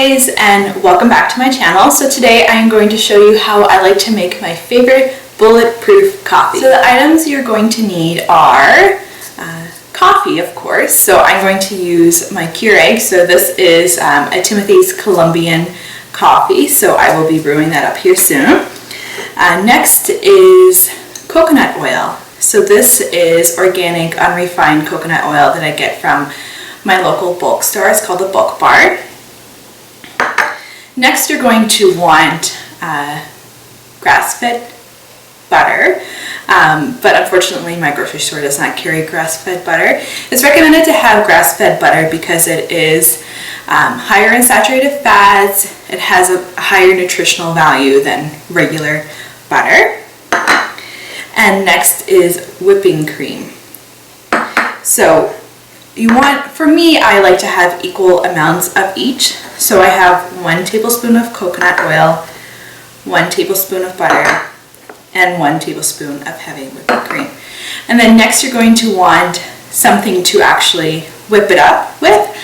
guys, and welcome back to my channel. So today I am going to show you how I like to make my favorite bulletproof coffee. So the items you're going to need are coffee, of course. So I'm going to use my Keurig. So this is a Timothy's Colombian coffee. So I will be brewing that up here soon. Next is coconut oil. So this is organic, unrefined coconut oil that I get from my local bulk store. It's called the Bulk Bar. Next, you're going to want grass-fed butter, but unfortunately my grocery store does not carry grass-fed butter. It's recommended to have grass-fed butter because it is higher in saturated fats. It has a higher nutritional value than regular butter. And next is whipping cream. So you want, for me, I like to have equal amounts of each. So I have 1 tablespoon of coconut oil, 1 tablespoon of butter, and 1 tablespoon of heavy whipping cream. And then next you're going to want something to actually whip it up with.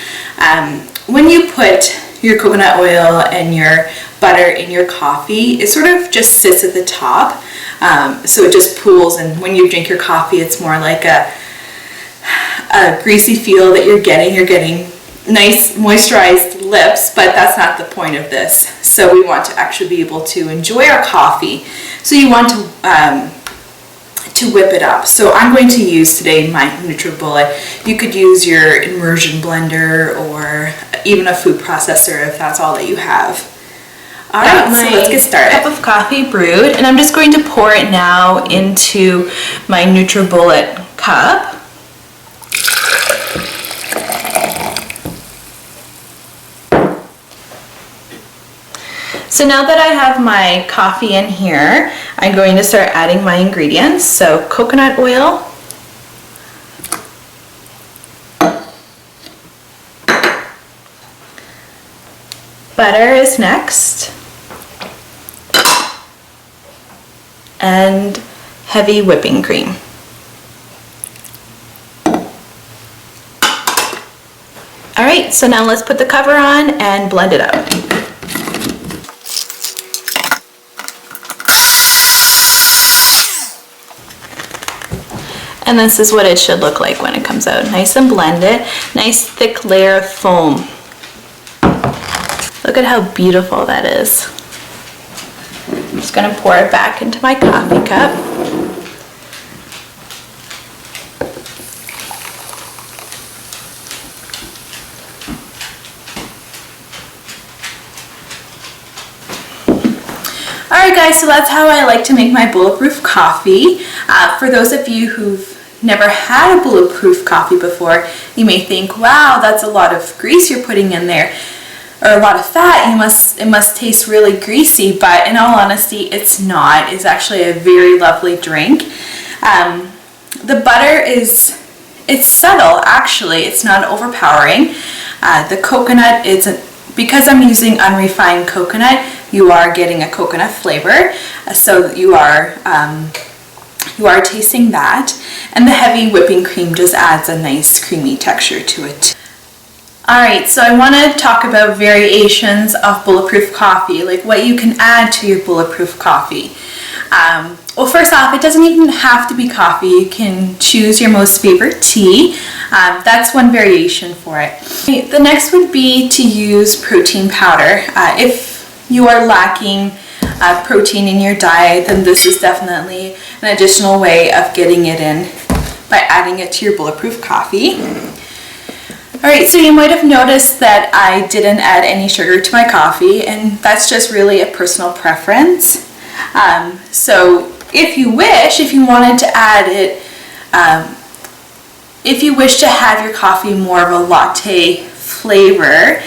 When you put your coconut oil and your butter in your coffee, it sort of just sits at the top. So it just pools, and when you drink your coffee, it's more like a greasy feel that you're getting. You're getting nice moisturized lips, but that's not the point of this. So we want to actually be able to enjoy our coffee. So you want to whip it up. So I'm going to use today my NutriBullet. You could use your immersion blender or even a food processor if that's all that you have. Alright, so let's get started. Cup of coffee brewed, and I'm just going to pour it now into my NutriBullet cup. So now that I have my coffee in here, I'm going to start adding my ingredients. So coconut oil, butter is next, and heavy whipping cream. All right, so now let's put the cover on and blend it up. And this is what it should look like when it comes out. Nice and blended, nice thick layer of foam. Look at how beautiful that is. I'm just gonna pour it back into my coffee cup. Alright guys, so that's how I like to make my bulletproof coffee. For those of you who've never had a bulletproof coffee before, you may think, wow, that's a lot of grease you're putting in there, or a lot of fat. It must taste really greasy, but in all honesty, it's not. It's actually a very lovely drink. The butter it's subtle actually. It's not overpowering. The coconut because I'm using unrefined coconut, you are getting a coconut flavor, so you are tasting that, and the heavy whipping cream just adds a nice creamy texture to it. Alright, so I want to talk about variations of bulletproof coffee, like what you can add to your bulletproof coffee. Well, first off, it doesn't even have to be coffee. You can choose your most favorite tea. That's one variation for it. The next would be to use protein powder. If you are lacking protein in your diet, then this is definitely an additional way of getting it in by adding it to your bulletproof coffee. Alright, so you might have noticed that I didn't add any sugar to my coffee, and that's just really a personal preference. So if you wanted to add it, if you wish to have your coffee more of a latte flavor,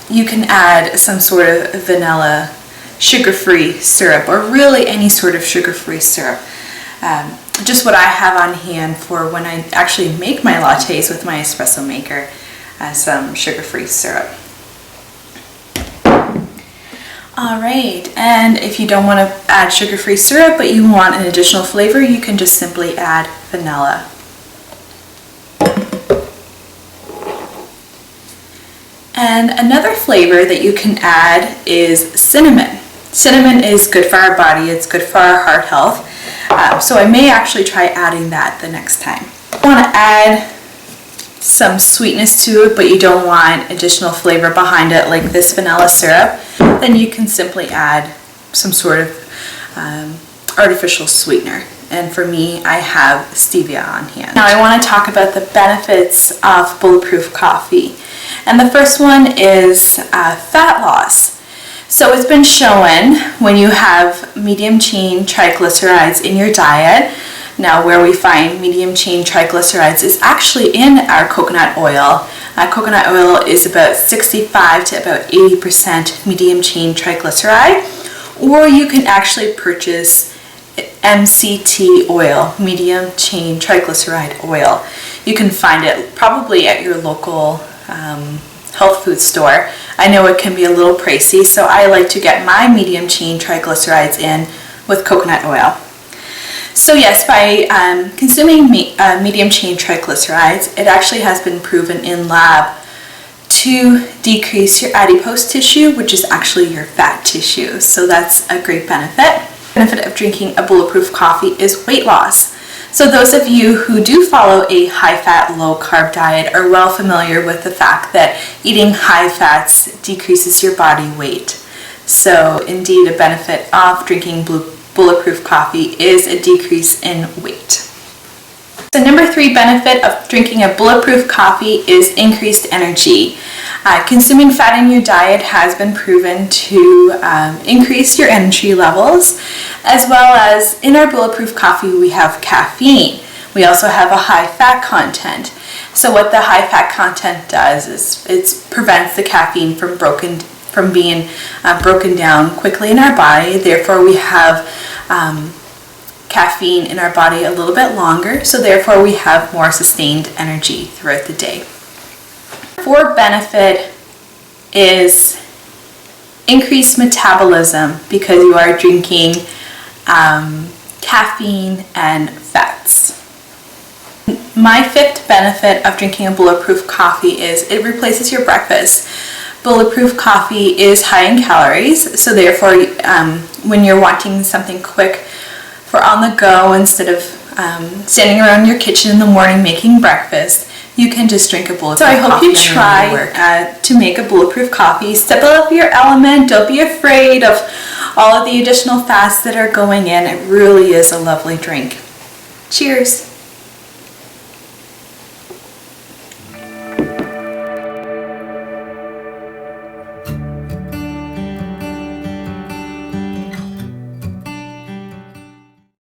you can add some sort of vanilla sugar-free syrup, or really any sort of sugar-free syrup. Just what I have on hand for when I actually make my lattes with my espresso maker, some sugar-free syrup. Alright, and if you don't want to add sugar-free syrup but you want an additional flavor, you can just simply add vanilla. And another flavor that you can add is cinnamon. Cinnamon is good for our body, it's good for our heart health. So I may actually try adding that the next time. If you want to add some sweetness to it, but you don't want additional flavor behind it like this vanilla syrup, then you can simply add some sort of artificial sweetener. And for me, I have stevia on hand. Now I want to talk about the benefits of bulletproof coffee. And the first one is fat loss. So it's been shown when you have medium chain triglycerides in your diet. Now where we find medium chain triglycerides is actually in our coconut oil. Coconut oil is about 65 to about 80% medium chain triglyceride. Or you can actually purchase MCT oil, medium chain triglyceride oil. You can find it probably at your local health food store. I know it can be a little pricey, so I like to get my medium chain triglycerides in with coconut oil. So yes, by consuming medium chain triglycerides, it actually has been proven in lab to decrease your adipose tissue, which is actually your fat tissue. So that's a great benefit. The benefit of drinking a bulletproof coffee is weight loss. So those of you who do follow a high-fat, low-carb diet are well familiar with the fact that eating high fats decreases your body weight. So indeed, a benefit of drinking bulletproof coffee is a decrease in weight. The number 3 benefit of drinking a bulletproof coffee is increased energy. Consuming fat in your diet has been proven to increase your energy levels, as well as in our bulletproof coffee we have caffeine. We also have a high fat content. So what the high fat content does is it prevents the caffeine from being broken down quickly in our body. Therefore we have caffeine in our body a little bit longer, so therefore we have more sustained energy throughout the day. Fourth benefit is increased metabolism because you are drinking caffeine and fats. My 5th benefit of drinking a bulletproof coffee is it replaces your breakfast. Bulletproof coffee is high in calories, so therefore when you're wanting something quick for on the go instead of standing around your kitchen in the morning making breakfast, you can just drink a bulletproof coffee. So I hope you try to make a bulletproof coffee. Step up your element. Don't be afraid of all of the additional fats that are going in. It really is a lovely drink. Cheers.